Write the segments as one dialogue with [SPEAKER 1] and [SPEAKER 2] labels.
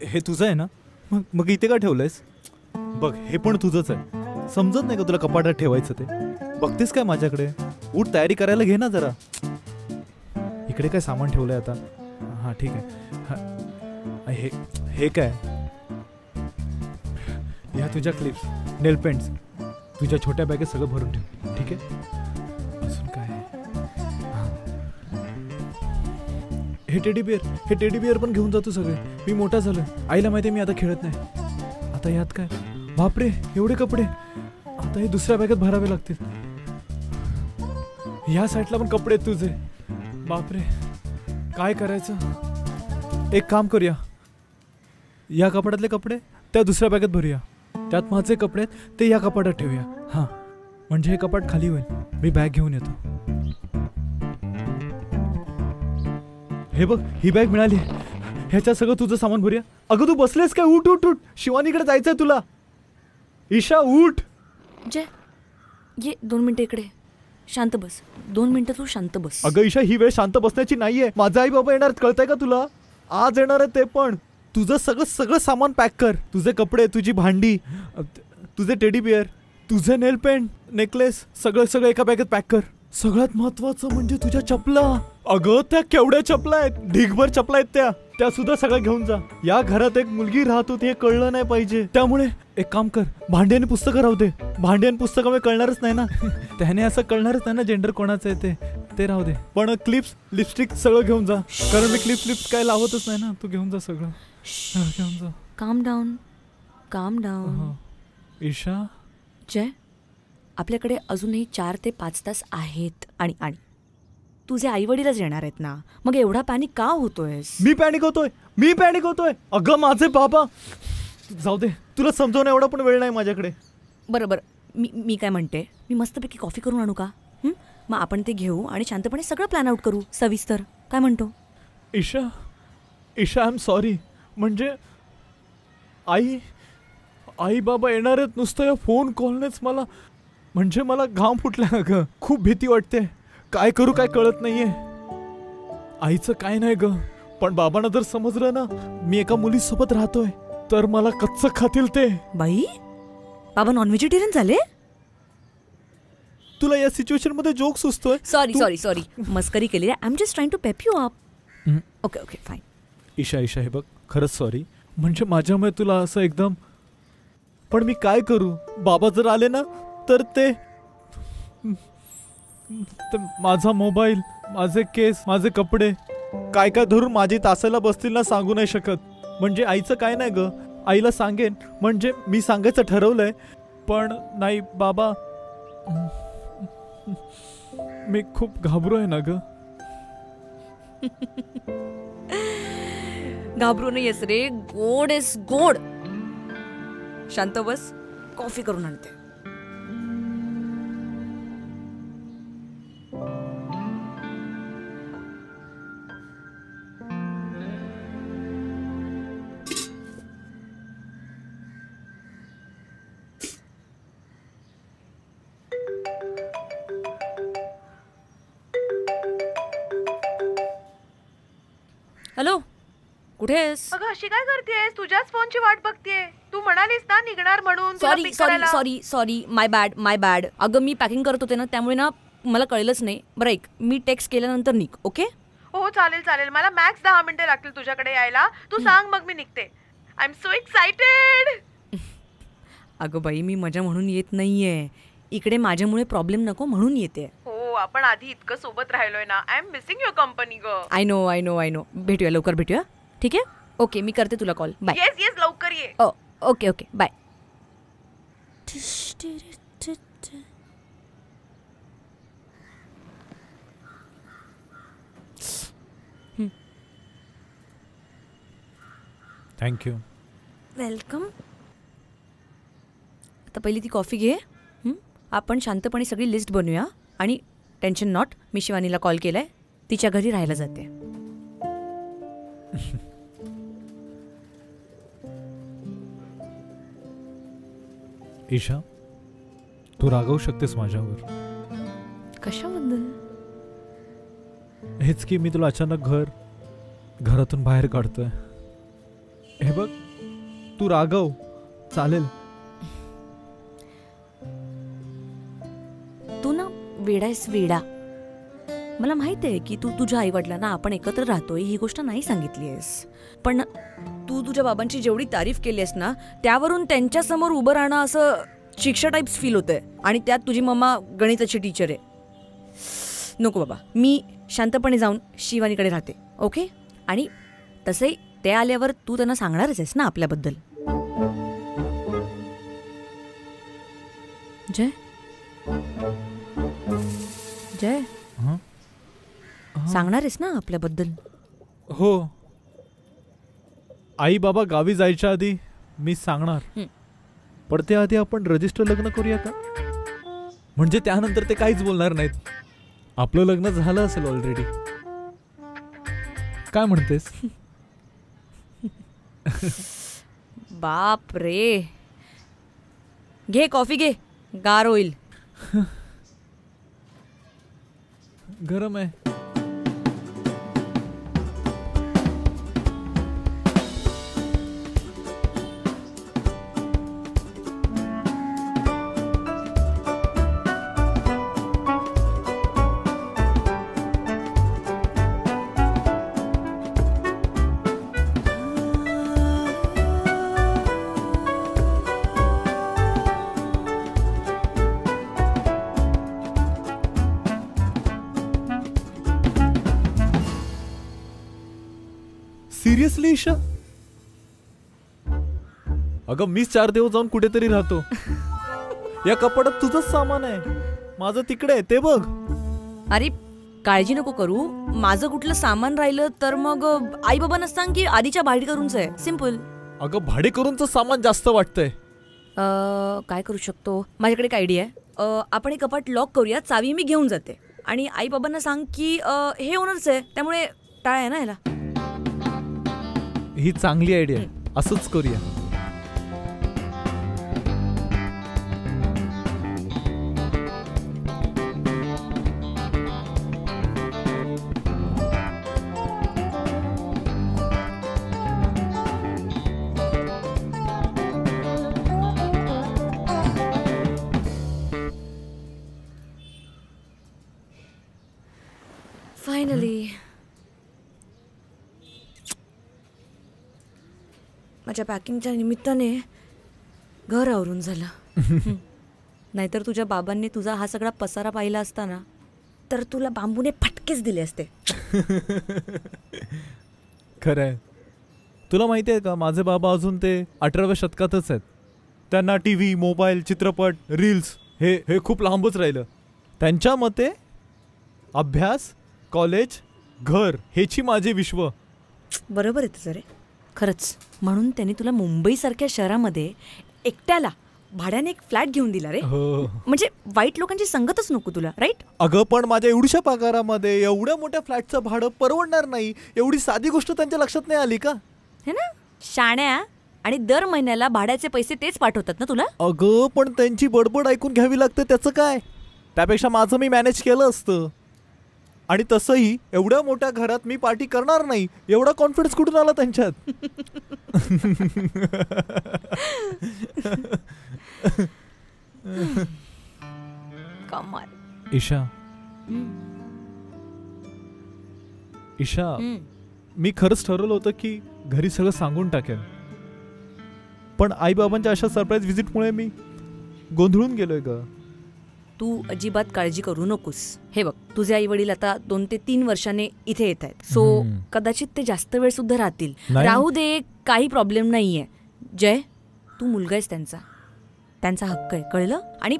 [SPEAKER 1] हे तुझं आहे ना? मग इथे का ठेवलंयस? बघ हे पण तुझंच आहे. समजत नाही का तुला कपाटात ठेवायचं ते? बघतेस काय माझ्याकडे? उठ तयारी करायला घे ना जरा. इकडे काय सामान ठेवलंय आता? हां ठीक आहे. हे काय? या तुझ्या क्लिप्स, नेल पेंट्स, तुझ्या छोट्या बॅगेत सगळं भरून ठेव, ठीक आहे? अजून काय? हे टेडी बिअर पण घेऊन जातो सगळे. मी मोठा झालोय. आईला माहिती आहे मी आता खेळत नाही. आता यात काय? बापरे एवढे कपडे. आता हे दुसऱ्या बॅगेत भरावे लागतील. या साईडला पण कपडे आहेत तुझे. बापरे काय करायचं? एक काम करूया, या कपाटातले कपडे त्या दुसऱ्या बॅगेत भरूया. त्यात माझे कपडे आहेत ते या कपाटात ठेवूया. हां म्हणजे हे कपाट खाली होईल. मी बॅग घेऊन येतो. हे बघ ही बॅग मिळाली. ह्याच्यात सगळं तुझं सामान भरूया. अगं तू बसलेस काय? उठ उठ उठ. शिवानीकडे जायचंय तुला. ईशा उठ.
[SPEAKER 2] जय ये 2 मिनिटं इकडे. शांत बस. 2 मिनिटं तू शांत बस.
[SPEAKER 1] अगं ईशा ही वेळ शांत बसण्याची नाहीये. माझा आई बाबा येणार, कळतंय का तुला? आज येणार आहे ते पण. तुझं सगळं सामान पॅक कर. तुझे कपडे, तुझी भांडी, तुझे टेडी बिअर, तुझे नेल पेंट, नेकलेस, सगळं एका बॅगेत पॅक कर. सगळ्यात महत्वाचं म्हणजे तुझ्या चपला. अगं त्या केवढ्या चपला आहेत, ढीगभर चपला आहेत त्या सुद्धा सगळ्या घेऊन जा. या घरात एक मुलगी राहत होती हे कळलं नाही पाहिजे. त्यामुळे एक काम कर, भांडी आणि पुस्तकं राहू दे. भांडी आणि पुस्तकामुळे कळणारच नाही ना. त्याने असं कळणारच नाही ना जेंडर कोणाचं आहे ते राहू दे. पण क्लिप्स, लिपस्टिक सगळं घेऊन जा. कारण मी क्लिप्स काय लावतच नाही ना. तू घेऊन जा सगळं. घेऊन जा.
[SPEAKER 2] काम डाऊन.
[SPEAKER 1] ईशा
[SPEAKER 2] जय आपल्याकडे अजूनही 4 ते 5 तास आहेत. आणि तुझे आई वडीलच येणार आहेत ना. मग एवढा पॅनिक का होतोयस?
[SPEAKER 1] मी पॅनिक होतोय. अगं माझे बाबा. जाऊ दे, तुला समजवणं एवढा पण वेळ नाही माझ्याकडे.
[SPEAKER 2] बरोबर. मी काय म्हणते, मी मस्तपैकी कॉफी करून आणू का? मग आपण ते घेऊ आणि शांतपणे सगळं प्लॅन आउट करू सविस्तर. काय म्हणतो?
[SPEAKER 1] Isha I am sorry. म्हणजे आई बाबा येणार आहेत नुसतं या फोन कॉलनेच मला घाम फुटला. ग खूप भीती वाटते. काय करू काय कळत नाहीये. आईचं काय नाही ग, पण बाबांना जर समजलं ना मी एका मुलीसोबत राहतोय तर मला कच्चं खातील ते.
[SPEAKER 2] बाई बाबा नॉन व्हेजिटेरियन झाले?
[SPEAKER 1] तुला या सिच्युएशन मध्ये जोक सुचतोय?
[SPEAKER 2] सॉरी मस्करी केली. I am just trying to pep you up. Okay fine.
[SPEAKER 1] Isha हे बघ खरंच सॉरी. म्हणजे माझ्यामुळे तुला असं एकदम. पण मी काय करू? बाबा जर आले ना तर ते माझा मोबाईल, माझे केस, माझे कपडे काय धरून माझी तासाला बसतील ना, सांगू नाही शकत. म्हणजे आईचं काय नाही ग, आईला सांगेन. म्हणजे मी सांगायचं ठरवलंय. पण नाही बाबा, मी खूप घाबरू आहे ना ग.
[SPEAKER 2] घाबरू नयेस रे. गोड इज गोड. शांत बस. कॉफी करून आणते. हॅलो, कुठे आहेस?
[SPEAKER 3] अगं अशी काय करतेस? तुझ्याच फोनची वाट बघतेय. तू म्हणालीस ना निघणार म्हणून.
[SPEAKER 2] सॉरी माय बॅड. अगं मी पॅकिंग करत होते ना, त्यामुळे ना मला कळलंच नाही. बरं ऐक, मी टेक्स्ट केल्यानंतर निघ. ओके?
[SPEAKER 3] हो चालेल. मला मॅक्स 10 मिनिटं लागतील तुझ्याकडे यायला. तू सांग मग मी निघते. I am so excited.
[SPEAKER 2] अगं बाई मी मजा म्हणून येत नाहीये. इकडे माझ्यामुळे प्रॉब्लेम नको म्हणून येते.
[SPEAKER 3] हो आपण आधी इतकं सोबत राहिलोय ना. I am missing your company ग.
[SPEAKER 2] I know. भेटूया, लवकर भेटूया. ठीक आहे? ओके मी करते तुला कॉल. बाय.
[SPEAKER 3] येस लवकर ये.
[SPEAKER 2] Okay bye.
[SPEAKER 1] थँक्यू.
[SPEAKER 2] वेलकम. आता पहिली ती कॉफी घे. आपण शांतपणे सगळी लिस्ट बनवूया. आणि टेन्शन नॉट, मी शिवानीला कॉल केलाय. तिच्या घरी राहायला जाते.
[SPEAKER 1] ईशा तू रागवू शकतेस माझ्यावर.
[SPEAKER 2] कशाबद्दल?
[SPEAKER 1] हेच की मी तुला अचानक घरातून बाहेर काढतोय. हे बघ, तू रागव, चालेल.
[SPEAKER 2] तू ना वेडा आहेस, वेडा. मला माहित आहे की तू तुझ्या आईवडिलांना आपण एकत्र राहतोय ही गोष्ट नाही सांगितली आहेस, पण तू तुझ्या बाबांची जेवढी तारीफ केली आहेस ना त्यावरून त्यांच्यासमोर उभं राहणं असं शिक्षा टाईप्स फील होतंय. आणि त्यात तुझी मम्मा गणिताची टीचर आहे. नको बाबा, मी शांतपणे जाऊन शिवानीकडे राहते. ओके? आणि तसंही ते आल्यावर तू त्यांना सांगणारच आहेस ना आपल्याबद्दल. जय जय सांगणार आहेस ना आपल्याबद्दल?
[SPEAKER 1] हो, आई बाबा गावी जायच्या आधी मी सांगणार. पण त्याआधी आपण रजिस्टर लग्न करूया का? म्हणजे त्यानंतर ते काहीच बोलणार नाहीत. आपलं लग्न झालं असेल ऑलरेडी. काय म्हणतेस?
[SPEAKER 2] बाप रे, घे कॉफी, घे, गार होईल.
[SPEAKER 1] गरम आहे. सिरियसली ईशा? अगं मीच 4 दिवस जाऊन कुठेतरी राहतो. या कपाटात तुझंच सामान आहे, माझं तिकडे आहे, ते बघ.
[SPEAKER 2] अरे काळजी नको करू, माझं कुठलं सामान राहिलं तर मग आई बाबांना सांग की आधीच्या भाडेकरूंचं आहे. सिम्पल.
[SPEAKER 1] अगं भाडेकरूंचं सामान जास्त वाटतंय.
[SPEAKER 2] काय करू शकतो, माझ्याकडे एक आयडिया आहे. आपण हे कपाट लॉक करूया, चावी मी घेऊन जाते आणि आई बाबांना सांग की हे ओनरच आहे, त्यामुळे टाळ आहे ना ह्याला.
[SPEAKER 1] ही चांगली आयडिया, असंच करूया.
[SPEAKER 2] फायनली माझ्या पॅकिंगच्या निमित्ताने घर आवरून झालं. नाहीतर तुझ्या बाबांनी तुझा हा सगळा पसारा पाहिला असता ना तर तुला बांबूने फटकेच दिले असते.
[SPEAKER 1] खरंय. तुला माहिती आहे का, माझे बाबा अजून ते 18व्या शतकातच आहेत. त्यांना टीव्ही, मोबाईल, चित्रपट, रील्स हे खूप लांबच राहिलं. त्यांच्या मते अभ्यास, कॉलेज, घर हेची माझे विश्व.
[SPEAKER 2] बरोबर आहे तुझं रे, खरंच. म्हणून त्यांनी तुला मुंबईसारख्या शहरामध्ये एकट्याला भाड्याने एक फ्लॅट घेऊन दिला रे. म्हणजे वाईट लोकांची संगतच नको तुला, राईट?
[SPEAKER 1] अगं पण माझ्या एवढ्याशा पगारामध्ये एवढ्या मोठ्या फ्लॅटचं भाडं परवडणार नाही, एवढी साधी गोष्ट त्यांच्या लक्षात नाही आली का?
[SPEAKER 2] हे ना शाण्या. आणि दर महिन्याला भाड्याचे पैसे तेच पाठवतात ना तुला.
[SPEAKER 1] अगं पण त्यांची बडबड ऐकून घ्यावी लागते, त्याचं काय? त्यापेक्षा माझं मी मॅनेज केलं असतं. आणि तसंही एवढ्या मोठ्या घरात मी पार्टी करणार नाही, एवढा कॉन्फिडन्स कुठून आला त्यांच्यात?
[SPEAKER 2] कमाल.
[SPEAKER 1] ईशा, ईशा, मी खरंच ठरवलं होतं की घरी सगळं सांगून टाकेन. पण आई बाबांच्या अशा सरप्राईज व्हिजिटमुळे मी गोंधळून गेलोय ग.
[SPEAKER 2] तू अजिबात काळजी करू नकोस. हे बघ, तुझे आई वडील आता 2 ते 3 वर्षाने इथे येत आहेत. सो कदाचित ते जास्त वेळ सुद्धा राहतील. राहू दे, काही प्रॉब्लेम नाहीये. जय, तू मुलगा आहेस त्यांचा, त्यांचा हक्क आहे, कळलं? आणि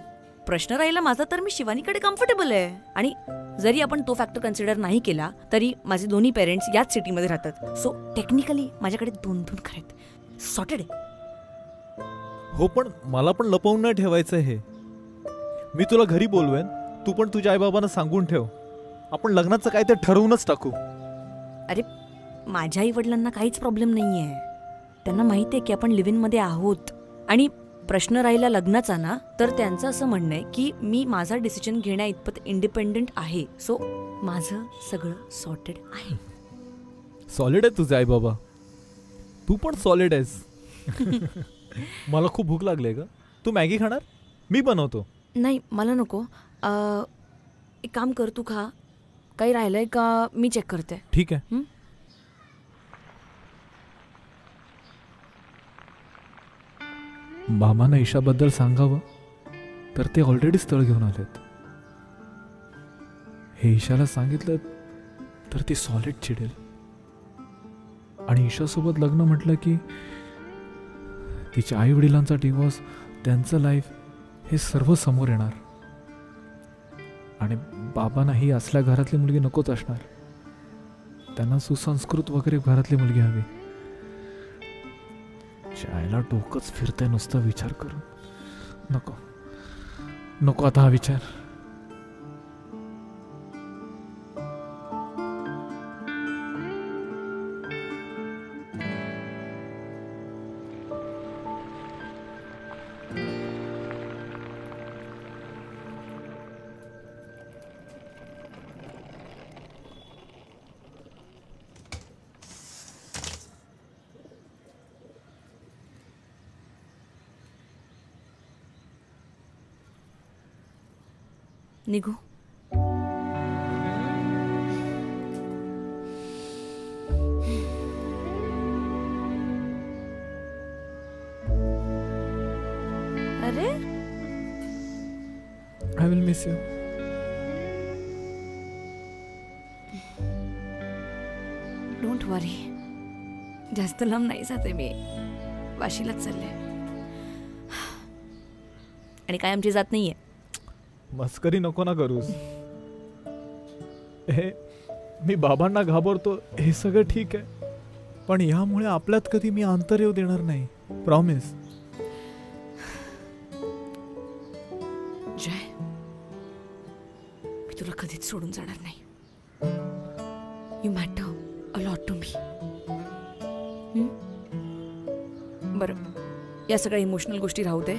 [SPEAKER 2] प्रश्न राहिला माझा तर मी शिवानीकडे कम्फर्टेबल आहे. आणि जरी आपण तो फॅक्टर कन्सिडर नाही केला तरी माझे दोन्ही पेरेंट्स याच सिटीमध्ये राहतात. सो टेक्निकली माझ्याकडे 2 घर आहेत. सॉर्टेड आहे.
[SPEAKER 1] हो, पण मला पण लपवून न ठेवायचं हे. मी तुला घरी बोलवेन, तू पण तुझ्या आईबाबांना सांगून ठेव. आपण लग्नाचं काय ते ठरवूनच टाकू.
[SPEAKER 2] अरे माझ्या आई वडिलांना काहीच प्रॉब्लेम नाहीये. त्यांना माहिती आहे की आपण लिव्ह इन मध्ये आहोत. आणि प्रश्न राहिला लग्नाचा ना, तर त्यांचं असं म्हणणं आहे की मी माझा डिसिजन घेण्या इतपत इंडिपेंडेंट आहे. सो माझं सगळं सॉर्टेड आहे.
[SPEAKER 1] सॉलिड आहे तुझे आई बाबा. तू पण सॉलिड आहेस. मला खूप भूक लागली का? तू मॅगी खाणार? मी बनवतो.
[SPEAKER 2] नाही मला नको. एक काम कर, तू खा. काही राहिलंय का मी चेक करते.
[SPEAKER 1] ठीक आहे. बाबांना ईशाबद्दल सांगावं तर ते ऑलरेडी स्थळ घेऊन आलेत. हे ईशाला सांगितलं तर ती सॉलिड चिडेल. आणि ईशासोबत लग्न म्हटलं की तिच्या आई वडिलांचा डिवोर्स, त्यांचं लाईफ, हे सर्व समोर येणार. आणि बाबांना ही असल्या घरातली मुलगी नकोच असणार. त्यांना सुसंस्कृत वगैरे घरातली मुलगी हवी. शाळेला डोकंच फिरतंय नुसतं विचार करून. नको नको आता हा विचार.
[SPEAKER 2] निघू. अरे
[SPEAKER 1] I will miss you.
[SPEAKER 2] Don't worry. जास्त लांब नाही जाते मी. वाशीलाच चालले. आणि काय आमची जात नाहीये.
[SPEAKER 1] मस्करी नको ना करूस. हे मी बाबांना घाबरतो हे सगळं ठीक आहे, पण यामुळे आपल्यात कधी मी अंतर येऊ देणार नाही. प्रॉमिस.
[SPEAKER 2] जय, मी तुला कधीच सोडून जाणार नाही. You matter a lot to me. बरं, या सगळ्या इमोशनल गोष्टी राहू दे.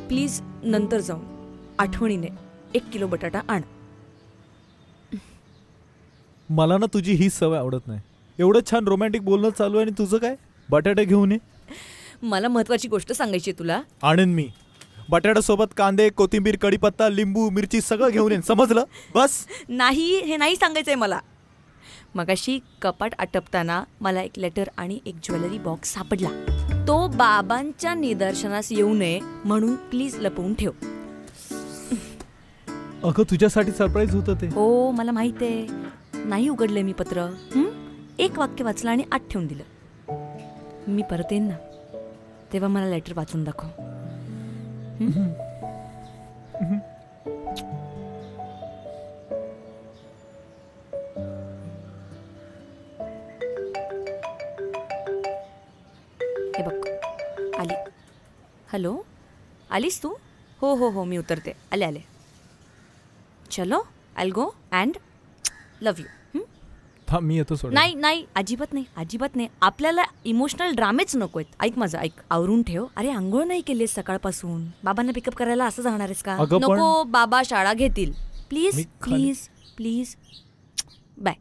[SPEAKER 2] प्लीज नंतर जाऊन आठवणीने 1 किलो बटाटा आण.
[SPEAKER 1] मला ना तुझी ही सवय आवडत नाही. एवढं छान रोमॅन्टिक बोलणं चालू आहे आणि तुझं काय? बटाटे घेऊन ये.
[SPEAKER 2] मला महत्वाची गोष्ट सांगायची आहे तुला.
[SPEAKER 1] आणेन मी. बटाट्यासोबत कांदे, कोथिंबीर, कढीपत्ता, लिंबू, मिरची सगळं घेऊन येईन. समजलं? बस.
[SPEAKER 2] नाही, हे नाही सांगायचंय मला. मगाशी कपाट आटपताना मला एक लेटर आणि एक ज्वेलरी बॉक्स सापडला. तो बाबांच्या निदर्शनास येऊ नये म्हणून प्लीज लपवून ठेव.
[SPEAKER 1] अगं तुझ्यासाठी सरप्राईज होतं ते.
[SPEAKER 2] हो मला माहित आहे. नाही उघडले मी पत्र. एक वाक्य वाचलं आणि आत ठेवून दिलं. मी परत येईन ना तेव्हा मला लेटर वाचून दाखव. हे बघ आली. हॅलो, आलीस तू? हो हो हो, मी उतरते. आले आले. चलो, I go and love you.
[SPEAKER 1] थांब, मी येतो सोड.
[SPEAKER 2] नाही नाही, अजिबात नाही, अजिबात नाही. आपल्याला इमोशनल ड्रामेच नको आहेत. ऐक माझं, ऐक. आवरून ठेव. अरे आंघोळ नाही केलीस सकाळपासून. बाबांना पिकअप करायला असं जाणार आहेस का? नको, बाबा शाळा घेतील. Please please please. बाय.